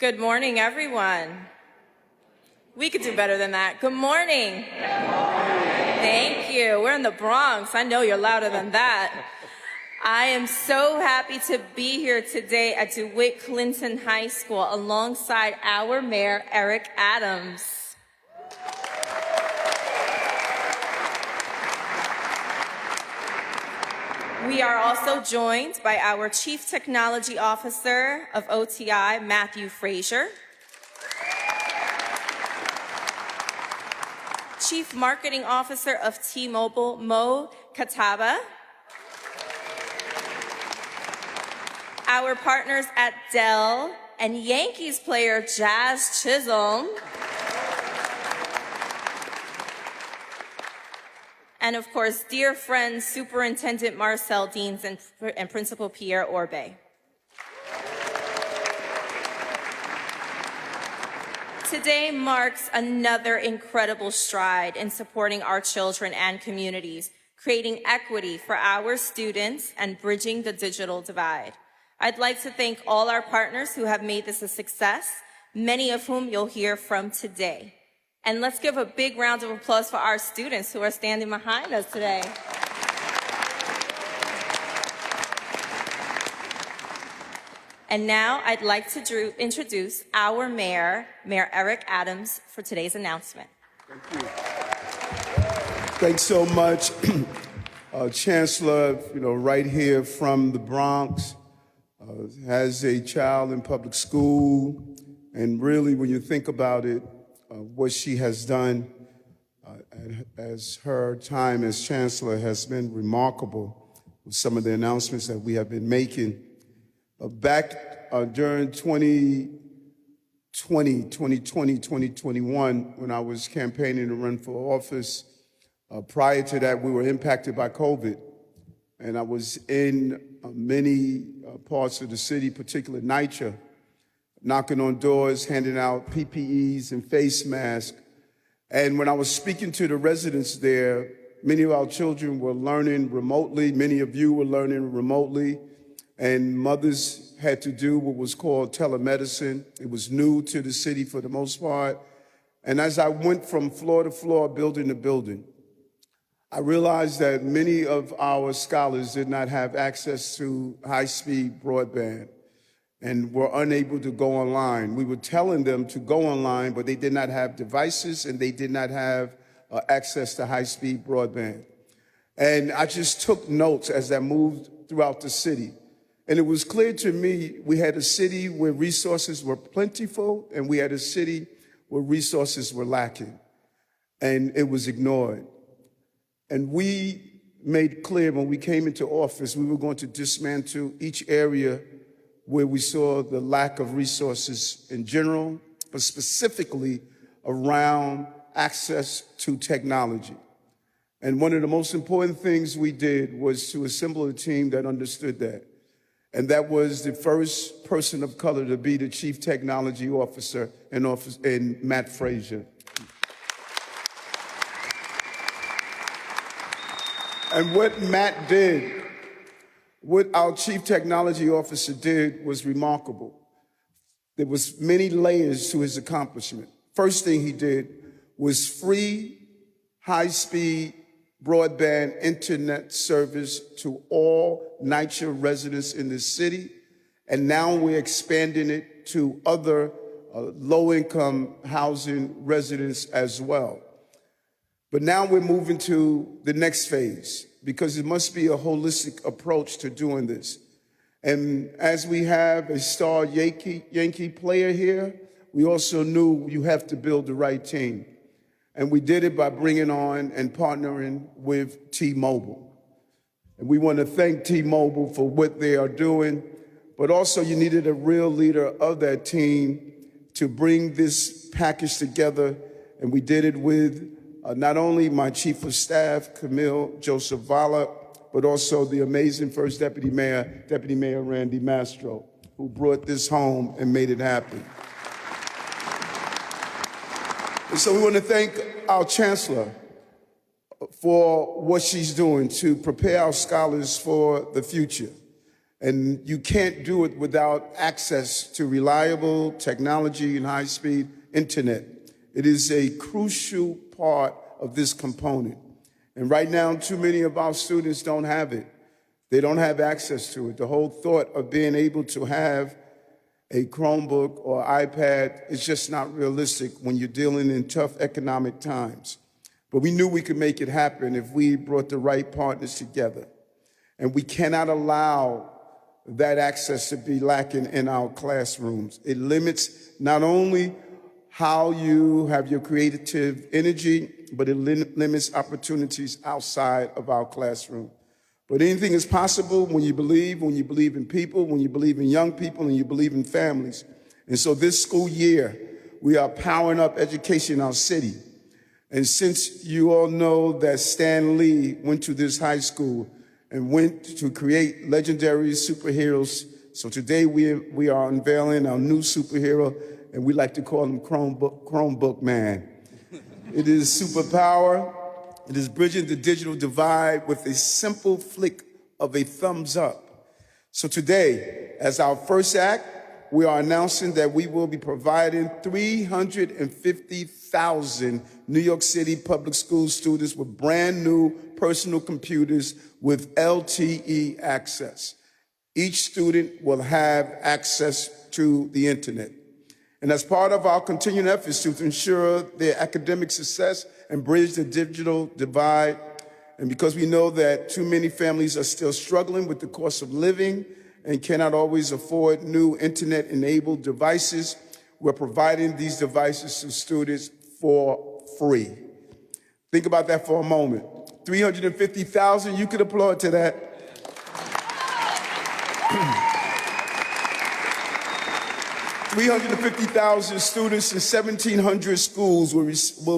Good morning, everyone. We could do better than that. Good morning. Thank you. We're in the Bronx. I know you're louder than that. I am so happy to be here today at DeWitt Clinton High School alongside our Mayor, Eric Adams. We are also joined by our Chief Technology Officer of OTI, Matthew Frazier, Chief Marketing Officer of T-Mobile, Mo Kataba, our partners at Dell, and Yankees player Jazz Chisholm, and of course, dear friends, Superintendent Marcel Deans and Principal Pierre Orbe. Today marks another incredible stride in supporting our children and communities, creating equity for our students and bridging the digital divide. I'd like to thank all our partners who have made this a success, many of whom you'll hear from today. And let's give a big round of applause for our students who are standing behind us today. And now I'd like to introduce our mayor, Mayor Eric Adams, for today's announcement. Thank you. Thanks so much, Chancellor, right here from the Bronx, has a child in public school, and really when you think about it, what she has done as her time as Chancellor has been remarkable with some of the announcements that we have been making. Back during 2021, when I was campaigning to run for office, prior to that, we were impacted by COVID. And I was in many parts of the city, particularly NYC, knocking on doors, handing out PPEs and face masks. And when I was speaking to the residents there, many of our children were learning remotely. Many of you were learning remotely. And mothers had to do what was called telemedicine. It was new to the city for the most part. And as I went from floor to floor, building to building, I realized that many of our scholars did not have access to high-speed broadband and were unable to go online. We were telling them to go online, but they did not have devices and they did not have access to high-speed broadband. And I just took notes as I moved throughout the city. And it was clear to me we had a city where resources were plentiful and we had a city where resources were lacking. And it was ignored. And we made clear when we came into office, we were going to dismantle each area where we saw the lack of resources in general, but specifically around access to technology. And one of the most important things we did was to assemble a team that understood that. And that was the first person of color to be the Chief Technology Officer in Matt Frazier. And what Matt did, what our Chief Technology Officer did was remarkable. There was many layers to his accomplishment. First thing he did was free, high-speed broadband internet service to all NYC residents in the city. And now we're expanding it to other low-income housing residents as well. But now we're moving to the next phase, because it must be a holistic approach to doing this. And as we have a star Yankee player here, we also knew you have to build the right team. And we did it by bringing on and partnering with T-Mobile. And we want to thank T-Mobile for what they are doing, but also you needed a real leader of that team to bring this package together. And we did it with not only my Chief of Staff, Camille Joseph Vala, but also the amazing First Deputy Mayor Randy Mastro, who brought this home and made it happen. And so we want to thank our Chancellor for what she's doing to prepare our scholars for the future. And you can't do it without access to reliable technology and high-speed internet. It is a crucial part of this component. And right now, too many of our students don't have it. They don't have access to it. The whole thought of being able to have a Chromebook or iPad is just not realistic when you're dealing in tough economic times. But we knew we could make it happen if we brought the right partners together. And we cannot allow that access to be lacking in our classrooms. It limits not only how you have your creative energy, but it limits opportunities outside of our classroom. But anything is possible when you believe in people, when you believe in young people, and you believe in families. And so this school year, we are powering up education in our city. And since you all know that Stan Lee went to this high school and went to create legendary superheroes, so today we are unveiling our new superhero, and we like to call him Chromebook Man. It is superpower. It is bridging the digital divide with a simple flick of a thumbs up. So today, as our first act, we are announcing that we will be providing 350,000 New York City public school students with brand new personal computers with LTE access. Each student will have access to the internet. And as part of our continuing efforts to ensure their academic success and bridge the digital divide, and because we know that too many families are still struggling with the cost of living and cannot always afford new internet-enabled devices, we're providing these devices to students for free. Think about that for a moment. 350,000, you could applaud to that. 350,000 students in 1,700 schools will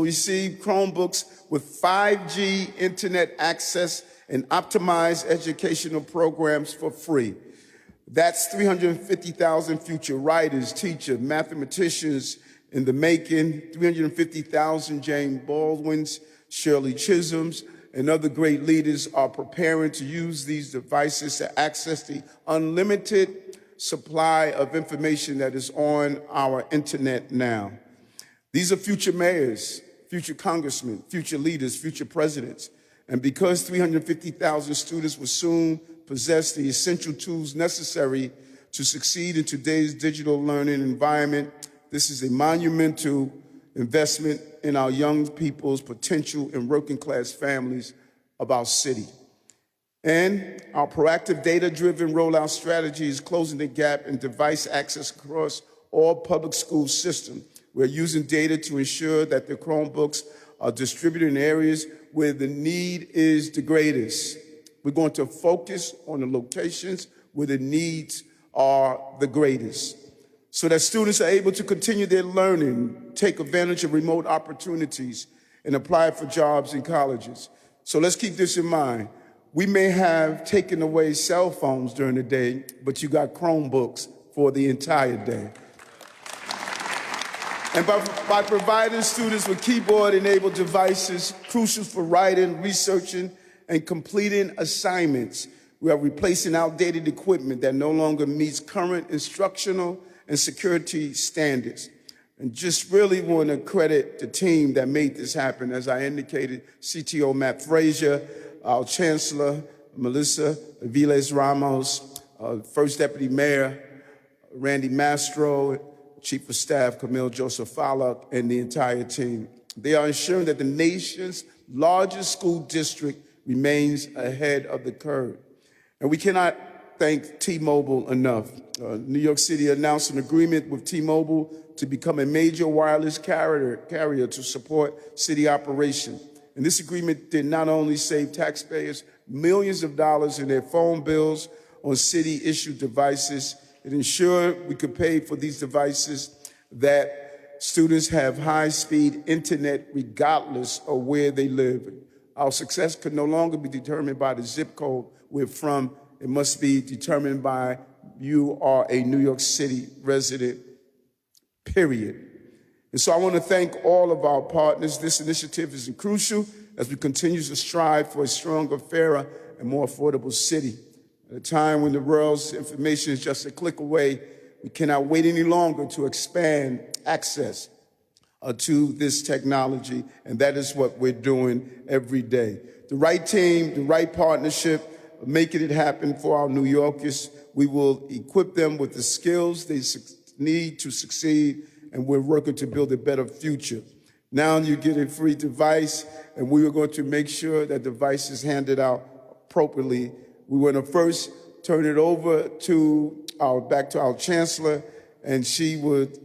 receive Chromebooks with 5G internet access and optimized educational programs for free. That's 350,000 future writers, teachers, mathematicians in the making, 350,000 Jane Baldwins, Shirley Chisholms, and other great leaders are preparing to use these devices to access the unlimited supply of information that is on our internet now. These are future mayors, future congressmen, future leaders, future presidents. And because 350,000 students will soon possess the essential tools necessary to succeed in today's digital learning environment, this is a monumental investment in our young people's potential and working class families of our city. And our proactive data-driven rollout strategy is closing the gap in device access across all public school systems. We're using data to ensure that the Chromebooks are distributed in areas where the need is the greatest. We're going to focus on the locations where the needs are the greatest, so that students are able to continue their learning, take advantage of remote opportunities, and apply for jobs in colleges. So let's keep this in mind. We may have taken away cell phones during the day, but you got Chromebooks for the entire day. And by providing students with keyboard-enabled devices crucial for writing, researching, and completing assignments, we are replacing outdated equipment that no longer meets current instructional and security standards. And just really want to credit the team that made this happen. As I indicated, CTO Matt Frazier, our Chancellor, Melissa Aviles Ramos, First Deputy Mayor, Randy Mastro, Chief of Staff, Camille Joseph Fallock, and the entire team. They are ensuring that the nation's largest school district remains ahead of the curve. And we cannot thank T-Mobile enough. New York City announced an agreement with T-Mobile to become a major wireless carrier to support city operations. And this agreement did not only save taxpayers millions of dollars in their phone bills on city-issued devices, it ensured we could pay for these devices that students have high-speed internet regardless of where they live. Our success could no longer be determined by the zip code we're from. It must be determined by you are a New York City resident, period. And so I want to thank all of our partners. This initiative is crucial as we continue to strive for a stronger, fairer, and more affordable city. At a time when the world's information is just a click away, we cannot wait any longer to expand access to this technology, and that is what we're doing every day. The right team, the right partnership, making it happen for our New Yorkers. We will equip them with the skills they need to succeed, and we're working to build a better future. Now you get a free device, and we are going to make sure that the device is handed out appropriately. We want to first turn it over to back to our chancellor, and she would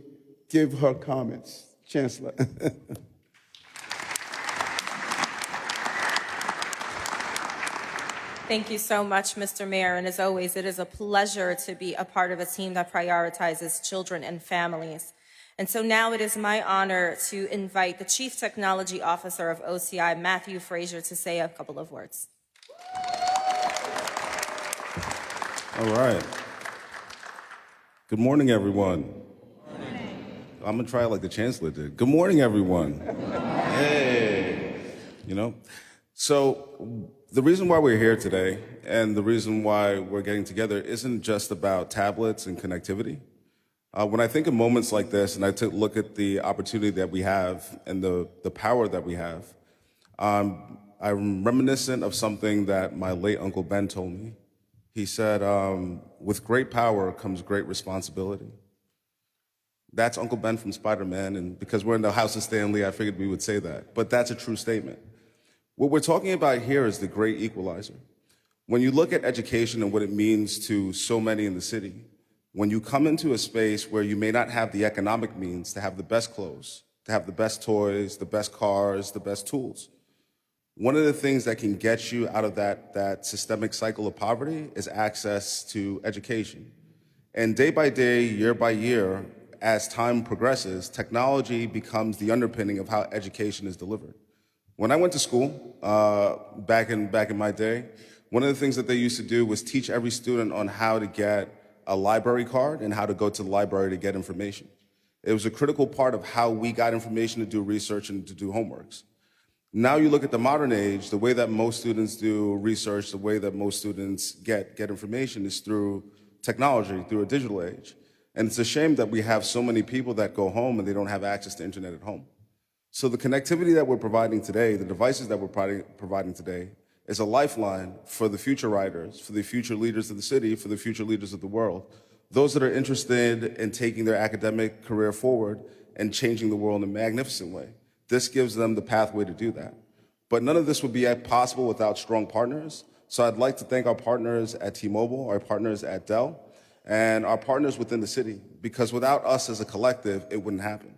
give her comments. Chancellor. Thank you so much, Mr. Mayor. And as always, it is a pleasure to be a part of a team that prioritizes children and families. And so now it is my honor to invite the Chief Technology Officer of OCI, Matthew Frazier, to say a couple of words. All right. Good morning, everyone. I'm gonna try it like the Chancellor did. Good morning, everyone. Hey. So the reason why we're here today and the reason why we're getting together isn't just about tablets and connectivity. When I think of moments like this and I take a look at the opportunity that we have and the power that we have, I'm reminiscent of something that my late Uncle Ben told me. He said, with great power comes great responsibility. That's Uncle Ben from Spider-Man, and because we're in the House of Stanley, I figured we would say that. But that's a true statement. What we're talking about here is the great equalizer. When you look at education and what it means to so many in the city, when you come into a space where you may not have the economic means to have the best clothes, to have the best toys, the best cars, the best tools, one of the things that can get you out of that systemic cycle of poverty is access to education. And day by day, year by year, as time progresses, technology becomes the underpinning of how education is delivered. When I went to school, back in my day, one of the things that they used to do was teach every student on how to get a library card and how to go to the library to get information. It was a critical part of how we got information to do research and to do homeworks. Now you look at the modern age, the way that most students do research, the way that most students get information is through technology, through a digital age. And it's a shame that we have so many people that go home and they don't have access to internet at home. So the connectivity that we're providing today, the devices that we're providing today, is a lifeline for the future writers, for the future leaders of the city, for the future leaders of the world, those that are interested in taking their academic career forward and changing the world in a magnificent way. This gives them the pathway to do that. But none of this would be possible without strong partners. So I'd like to thank our partners at T-Mobile, our partners at Dell, and our partners within the city, because without us as a collective, it wouldn't happen.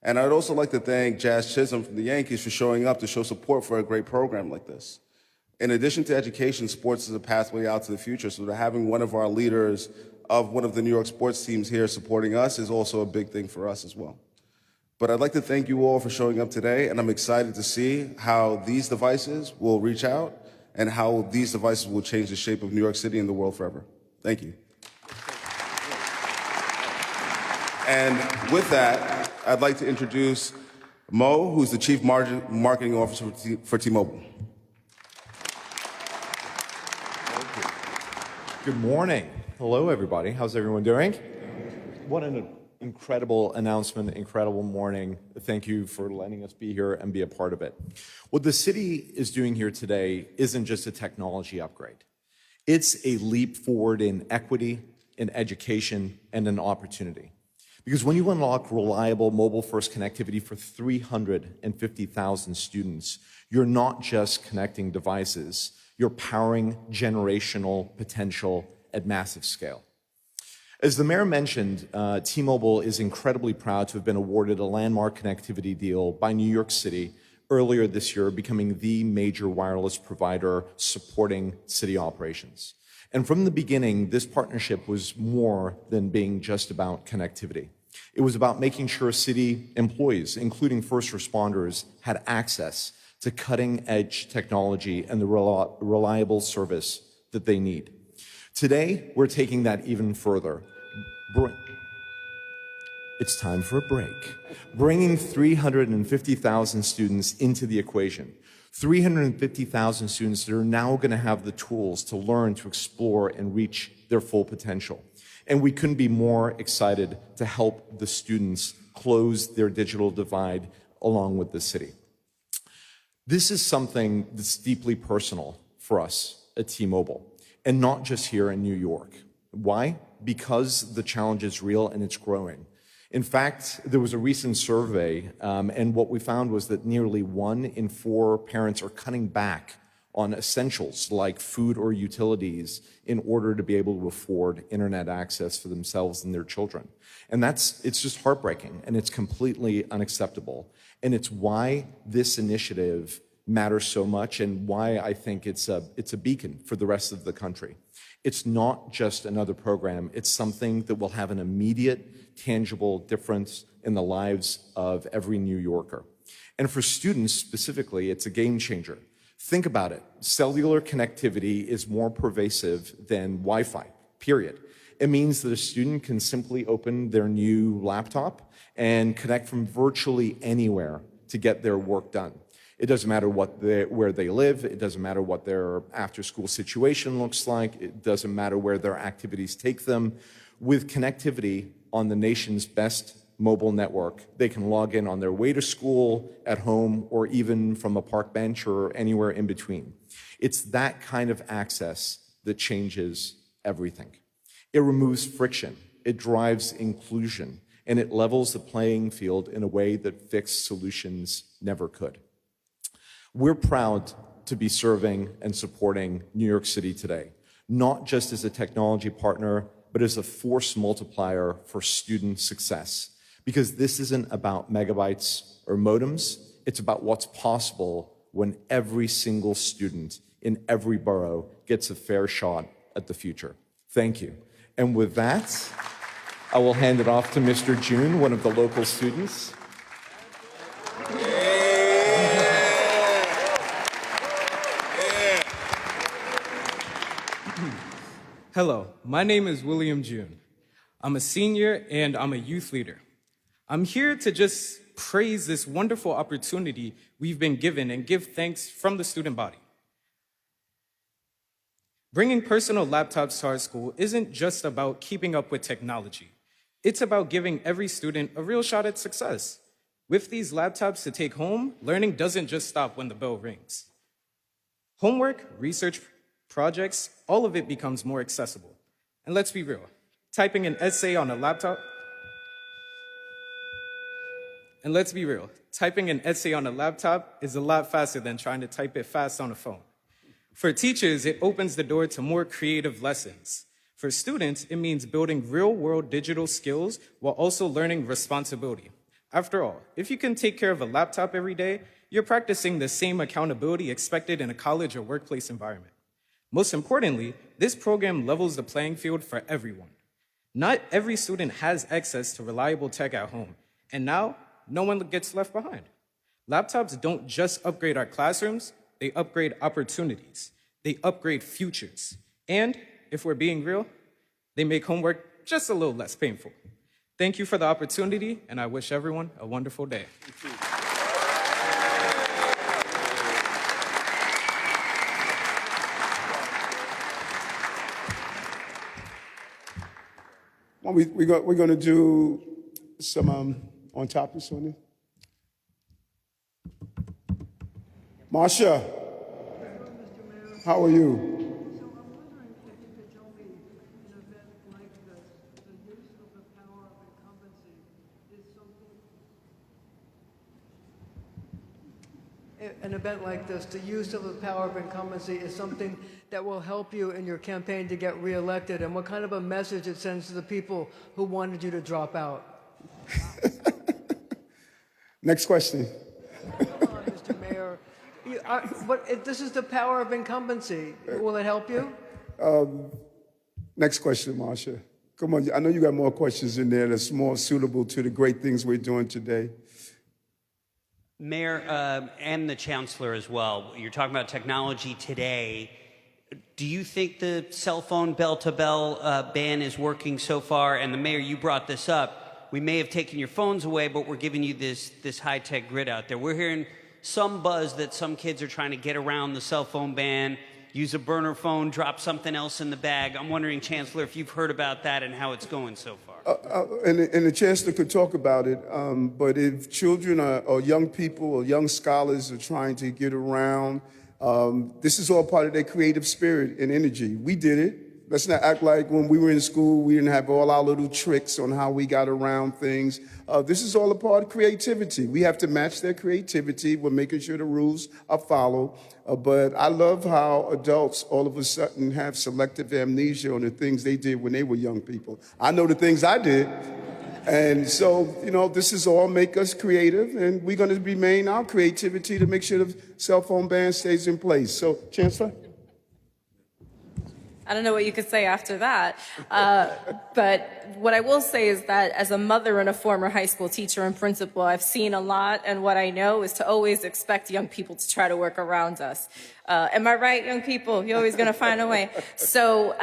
And I'd also like to thank Jazz Chisholm from the Yankees for showing up to show support for a great program like this. In addition to education, sports is a pathway out to the future, so that having one of our leaders of one of the New York sports teams here supporting us is also a big thing for us as well. But I'd like to thank you all for showing up today, and I'm excited to see how these devices will reach out and how these devices will change the shape of New York City and the world forever. Thank you. And with that, I'd like to introduce Mo, who's the Chief Marketing Officer for T-Mobile. Good morning. Hello, everybody. How's everyone doing? What an incredible announcement, incredible morning. Thank you for letting us be here and be a part of it. What the city is doing here today isn't just a technology upgrade. It's a leap forward in equity, in education, and in opportunity. Because when you unlock reliable mobile-first connectivity for 350,000 students, you're not just connecting devices, you're powering generational potential at massive scale. As the mayor mentioned, T-Mobile is incredibly proud to have been awarded a landmark connectivity deal by New York City earlier this year, becoming the major wireless provider supporting city operations. And from the beginning, this partnership was more than being just about connectivity. It was about making sure city employees, including first responders, had access to cutting-edge technology and the reliable service that they need. Today, we're taking that even further. It's time for a break. Bringing 350,000 students into the equation 350,000 students that are now going to have the tools to learn, to explore, and reach their full potential. And we couldn't be more excited to help the students close their digital divide along with the city. This is something that's deeply personal for us at T-Mobile, and not just here in New York. Why? Because the challenge is real and it's growing. In fact, there was a recent survey, and what we found was that nearly 1 in 4 parents are cutting back on essentials like food or utilities in order to be able to afford internet access for themselves and their children. And it's just heartbreaking, and it's completely unacceptable. And it's why this initiative matters so much, and why I think it's a beacon for the rest of the country. It's not just another program, it's something that will have an immediate, tangible difference in the lives of every New Yorker. And for students specifically, it's a game changer. Think about it. Cellular connectivity is more pervasive than Wi-Fi, period. It means that a student can simply open their new laptop and connect from virtually anywhere to get their work done. It doesn't matter where they live. It doesn't matter what their after-school situation looks like. It doesn't matter where their activities take them. With connectivity on the nation's best mobile network, they can log in on their way to school, at home, or even from a park bench or anywhere in between. It's that kind of access that changes everything. It removes friction, it drives inclusion, and it levels the playing field in a way that fixed solutions never could. We're proud to be serving and supporting New York City today, not just as a technology partner, but as a force multiplier for student success. Because this isn't about megabytes or modems, it's about what's possible when every single student in every borough gets a fair shot at the future. Thank you. And with that, I will hand it off to Mr. June, one of the local students. Hello, my name is William June. I'm a senior and I'm a youth leader. I'm here to just praise this wonderful opportunity we've been given and give thanks from the student body. Bringing personal laptops to our school isn't just about keeping up with technology. It's about giving every student a real shot at success. With these laptops to take home, learning doesn't just stop when the bell rings. Homework, research projects, all of it becomes more accessible. And let's be real, typing an essay on a laptop is a lot faster than trying to type it fast on a phone. For teachers, it opens the door to more creative lessons. For students, it means building real-world digital skills while also learning responsibility. After all, if you can take care of a laptop every day, you're practicing the same accountability expected in a college or workplace environment. Most importantly, this program levels the playing field for everyone. Not every student has access to reliable tech at home, and now no one gets left behind. Laptops don't just upgrade our classrooms, they upgrade opportunities, they upgrade futures, and if we're being real, they make homework just a little less painful. Thank you for the opportunity, and I wish everyone a wonderful day. Well, we're going to do some on topics on it. Marsha, how are you? An event like this, the use of the power of incumbency is something that will help you in your campaign to get reelected, and what kind of a message it sends to the people who wanted you to drop out? Next question. Come on, Mr. Mayor. This is the power of incumbency. Will it help you? Next question, Marsha. Come on, I know you got more questions in there that's more suitable to the great things we're doing today. Mayor, and the Chancellor as well, you're talking about technology today. Do you think the cell phone bell-to-bell ban is working so far? And the Mayor, you brought this up. We may have taken your phones away, but we're giving you this high-tech grid out there. We're hearing some buzz that some kids are trying to get around the cell phone ban, use a burner phone, drop something else in the bag. I'm wondering, Chancellor, if you've heard about that and how it's going so far. And the chancellor could talk about it, but if children or young people or young scholars are trying to get around, this is all part of their creative spirit and energy. We did it. Let's not act like when we were in school, we didn't have all our little tricks on how we got around things. This is all a part of creativity. We have to match their creativity. We're making sure the rules are followed. But I love how adults all of a sudden have selective amnesia on the things they did when they were young people. I know the things I did. And so, this is all make us creative, and we're going to remain our creativity to make sure the cell phone ban stays in place. So, Chancellor? I don't know what you could say after that. But what I will say is that as a mother and a former high school teacher and principal, I've seen a lot. And what I know is to always expect young people to try to work around us. Am I right, young people? You're always going to find a way. So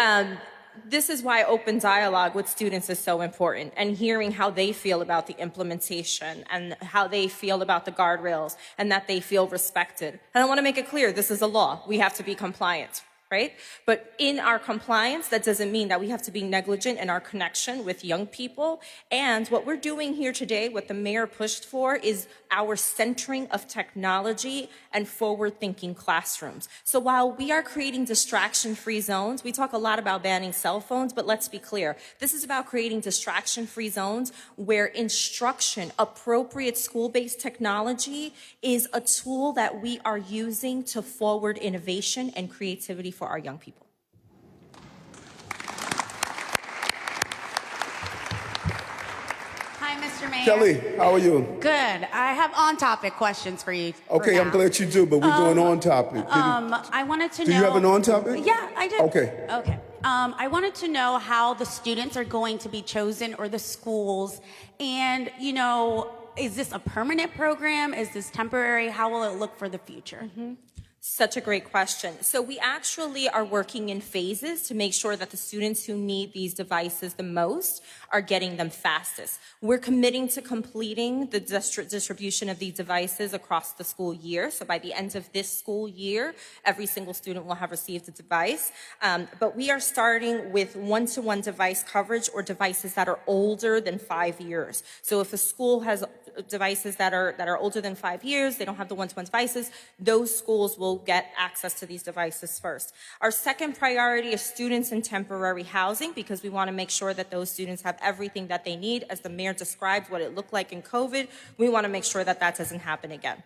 this is why open dialogue with students is so important, and hearing how they feel about the implementation and how they feel about the guardrails and that they feel respected. And I want to make it clear, this is a law. We have to be compliant. Right? But in our compliance, that doesn't mean that we have to be negligent in our connection with young people. And what we're doing here today, what the mayor pushed for, is our centering of technology and forward-thinking classrooms. So while we are creating distraction-free zones, we talk a lot about banning cell phones, but let's be clear. This is about creating distraction-free zones where instruction, appropriate school-based technology, is a tool that we are using to forward innovation and creativity for our young people. Hi, Mr. Mayor. Kelly, how are you? Good. I have on-topic questions for you. Okay, I'm glad you do, but we're doing on topic. I wanted to know. Do you have an on topic? Yeah, I do. Okay. Okay. I wanted to know how the students are going to be chosen, or the schools, and is this a permanent program? Is this temporary? How will it look for the future? Mm-hmm. Such a great question. So we actually are working in phases to make sure that the students who need these devices the most are getting them fastest. We're committing to completing the distribution of these devices across the school year. So by the end of this school year, every single student will have received a device. But we are starting with one-to-one device coverage, or devices that are older than 5 years. So if a school has devices that are older than 5 years, they don't have the one-to-one devices, those schools will get access to these devices first. Our second priority is students in temporary housing, because we want to make sure that those students have everything that they need. As the mayor described what it looked like in COVID, we want to make sure that that doesn't happen again.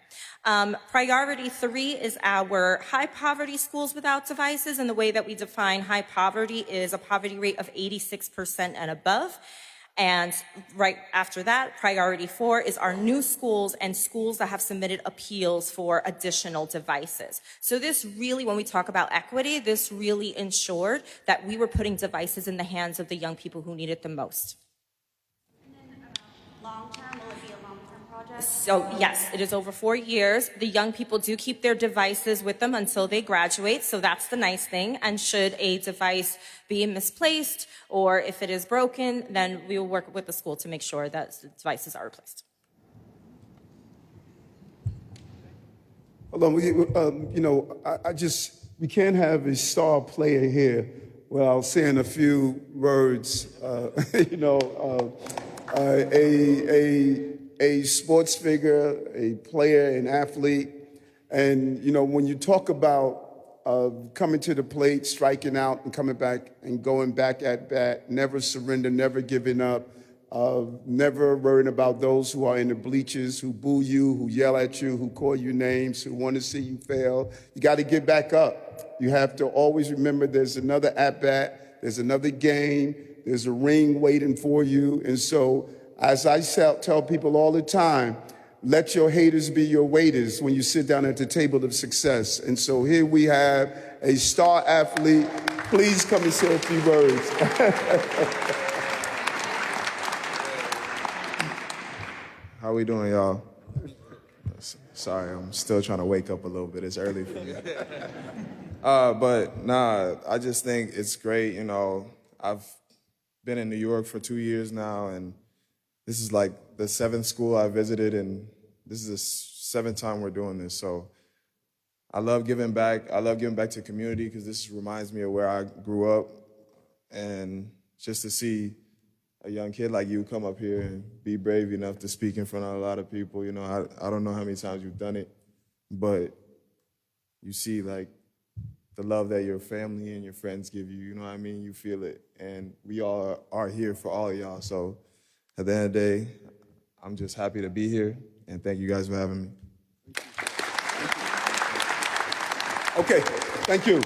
Priority 3 is our high poverty schools without devices, and the way that we define high poverty is a poverty rate of 86% and above. And right after that, priority 4 is our new schools and schools that have submitted appeals for additional devices. So this really, when we talk about equity, this really ensured that we were putting devices in the hands of the young people who need it the most. And then long-term, will it be a long-term project? So yes, it is over 4 years. The young people do keep their devices with them until they graduate, so that's the nice thing. And should a device be misplaced, or if it is broken, then we will work with the school to make sure that the devices are replaced. Hold on, we can't have a star player here without saying a few words. A sports figure, a player, an athlete, and when you talk about coming to the plate, striking out, and coming back and going back at bat, never surrender, never giving up, never worrying about those who are in the bleachers, who boo you, who yell at you, who call you names, who want to see you fail. You got to get back up. You have to always remember there's another at-bat, there's another game, there's a ring waiting for you. And so, as I tell people all the time, let your haters be your waiters when you sit down at the table of success. And so here we have a star athlete. Please come and say a few words. How we doing, y'all? Sorry, I'm still trying to wake up a little bit. It's early for me. I just think it's great. I've been in New York for 2 years now, and this is like the 7th school I visited, and this is the 7th time we're doing this. So I love giving back. I love giving back to the community because this reminds me of where I grew up. And just to see a young kid like you come up here and be brave enough to speak in front of a lot of people, you know, I don't know how many times you've done it, but you see like the love that your family and your friends give you, you know what I mean? You feel it. And we all are here for all of y'all. So at the end of the day, I'm just happy to be here, and thank you guys for having me. Okay, thank you.